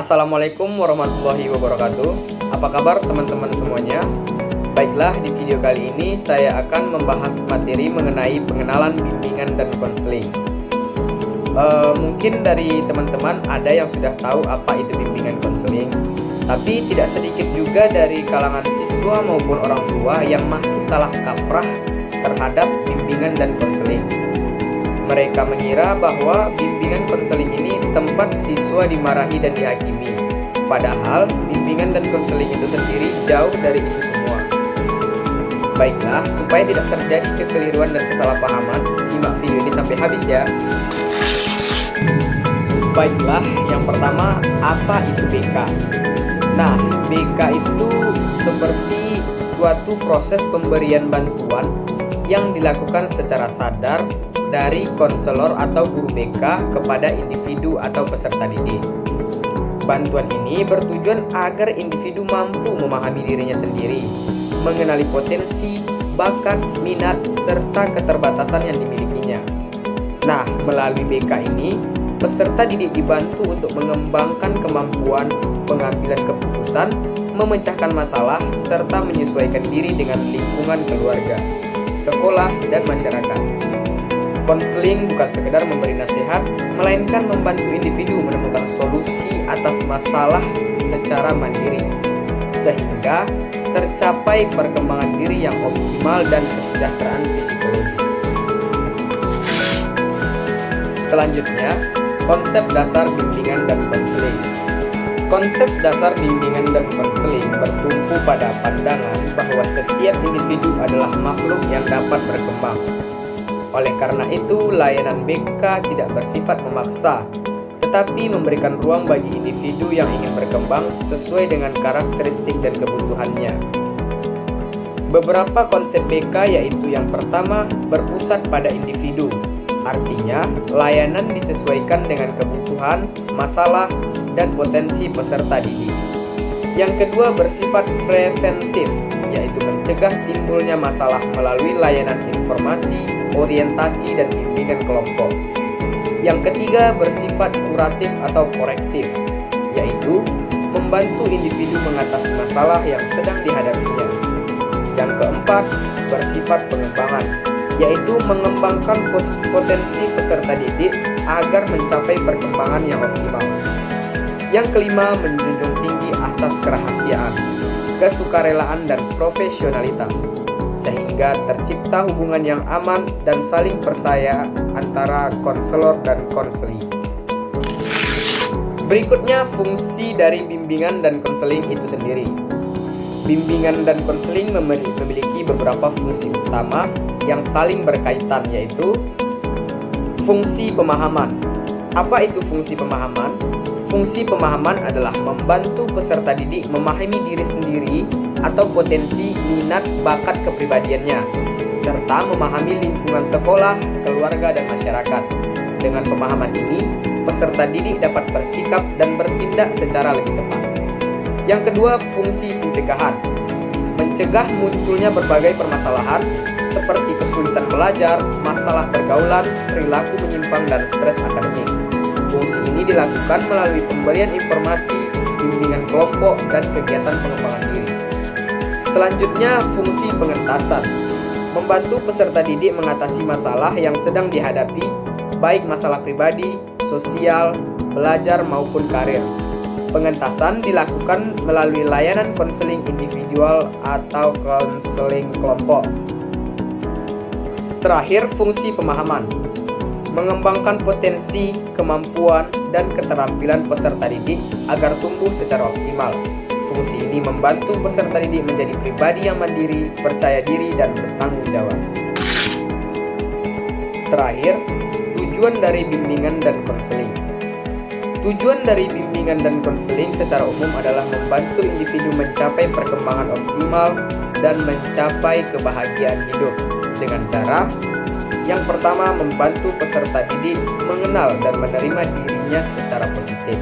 Assalamualaikum warahmatullahi wabarakatuh. Apa kabar teman-teman semuanya? Baiklah, di video kali ini saya akan membahas materi mengenai pengenalan bimbingan dan konseling. Mungkin dari teman-teman ada yang sudah tahu apa itu bimbingan konseling, tapi tidak sedikit juga dari kalangan siswa maupun orang tua yang masih salah kaprah terhadap bimbingan dan konseling. Mereka mengira bahwa bimbingan konseling ini tempat siswa dimarahi dan dihakimi. Padahal bimbingan dan konseling itu sendiri jauh dari itu semua. Baiklah, supaya tidak terjadi kekeliruan dan kesalahpahaman, simak video ini sampai habis ya. Baiklah, yang pertama, apa itu BK? Nah, BK itu seperti suatu proses pemberian bantuan yang dilakukan secara sadar dari konselor atau guru BK kepada individu atau peserta didik. Bantuan ini bertujuan agar individu mampu memahami dirinya sendiri, mengenali potensi, bakat, minat, serta keterbatasan yang dimilikinya. Nah, melalui BK ini, peserta didik dibantu untuk mengembangkan kemampuan pengambilan keputusan, memecahkan masalah, serta menyesuaikan diri dengan lingkungan keluarga, sekolah, dan masyarakat. Konseling bukan sekedar memberi nasihat, melainkan membantu individu menemukan solusi atas masalah secara mandiri, sehingga tercapai perkembangan diri yang optimal dan kesejahteraan psikologis. Selanjutnya, konsep dasar bimbingan dan konseling. Konsep dasar bimbingan dan konseling bertumpu pada pandangan bahwa setiap individu adalah makhluk yang dapat berkembang. Oleh karena itu, layanan BK tidak bersifat memaksa, tetapi memberikan ruang bagi individu yang ingin berkembang sesuai dengan karakteristik dan kebutuhannya. Beberapa konsep BK yaitu yang pertama, berpusat pada individu. Artinya, layanan disesuaikan dengan kebutuhan, masalah, dan potensi peserta didik. Yang kedua, bersifat preventif, yaitu mencegah timbulnya masalah melalui layanan informasi, orientasi, dan bimbingan kelompok. Yang ketiga, bersifat kuratif atau korektif, yaitu membantu individu mengatasi masalah yang sedang dihadapinya. Yang keempat, bersifat pengembangan, yaitu mengembangkan potensi peserta didik agar mencapai perkembangan yang optimal. Yang kelima, menjunjung tinggi asas kerahasiaan, kesukarelaan, dan profesionalitas, sehingga tercipta hubungan yang aman dan saling percaya antara konselor dan konseli. Berikutnya, fungsi dari bimbingan dan konseling itu sendiri. Bimbingan dan konseling memiliki beberapa fungsi utama yang saling berkaitan, yaitu fungsi pemahaman. Apa itu fungsi pemahaman? Fungsi pemahaman adalah membantu peserta didik memahami diri sendiri atau potensi, minat, bakat kepribadiannya, serta memahami lingkungan sekolah, keluarga, dan masyarakat. Dengan pemahaman ini, peserta didik dapat bersikap dan bertindak secara lebih tepat. Yang kedua, fungsi pencegahan. Mencegah munculnya berbagai permasalahan seperti kesulitan belajar, masalah pergaulan, perilaku menyimpang, dan stres akademik. Fungsi ini dilakukan melalui pemberian informasi, bimbingan kelompok, dan kegiatan pengembangan diri. Selanjutnya, fungsi pengentasan. Membantu peserta didik mengatasi masalah yang sedang dihadapi, baik masalah pribadi, sosial, belajar, maupun karir. Pengentasan dilakukan melalui layanan konseling individual atau konseling kelompok. Terakhir, fungsi pemahaman. Mengembangkan potensi, kemampuan, dan keterampilan peserta didik agar tumbuh secara optimal. Fungsi ini membantu peserta didik menjadi pribadi yang mandiri, percaya diri, dan bertanggung jawab. Terakhir, tujuan dari bimbingan dan konseling. Tujuan dari bimbingan dan konseling secara umum adalah membantu individu mencapai perkembangan optimal dan mencapai kebahagiaan hidup dengan cara yang pertama, membantu peserta didik mengenal dan menerima dirinya secara positif.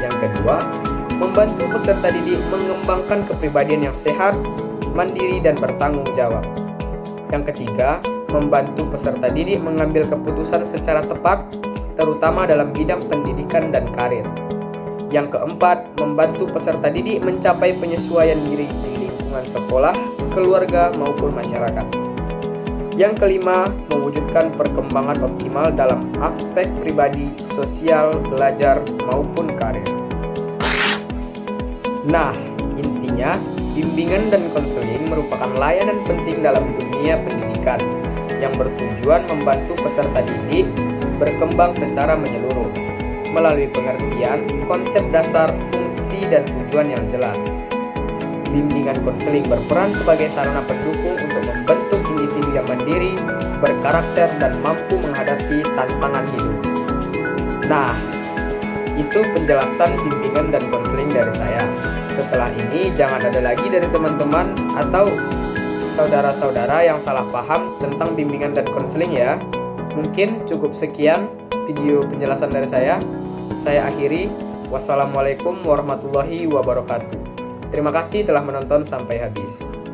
Yang kedua, membantu peserta didik mengembangkan kepribadian yang sehat, mandiri, dan bertanggung jawab. Yang ketiga, membantu peserta didik mengambil keputusan secara tepat, terutama dalam bidang pendidikan dan karir. Yang keempat, membantu peserta didik mencapai penyesuaian diri di lingkungan sekolah, keluarga, maupun masyarakat. Yang kelima, mewujudkan perkembangan optimal dalam aspek pribadi, sosial, belajar, maupun karir. Nah, intinya, bimbingan dan konseling merupakan layanan penting dalam dunia pendidikan yang bertujuan membantu peserta didik berkembang secara menyeluruh melalui pengertian konsep dasar, fungsi, dan tujuan yang jelas. Bimbingan konseling berperan sebagai sarana pendukung untuk membentuk individu yang mandiri, berkarakter, dan mampu menghadapi tantangan hidup. Nah, itu penjelasan bimbingan dan konseling dari saya. Setelah ini jangan ada lagi dari teman-teman atau saudara-saudara yang salah paham tentang bimbingan dan konseling ya. Mungkin cukup sekian video penjelasan dari saya. Saya akhiri. Wassalamualaikum warahmatullahi wabarakatuh. Terima kasih telah menonton sampai habis.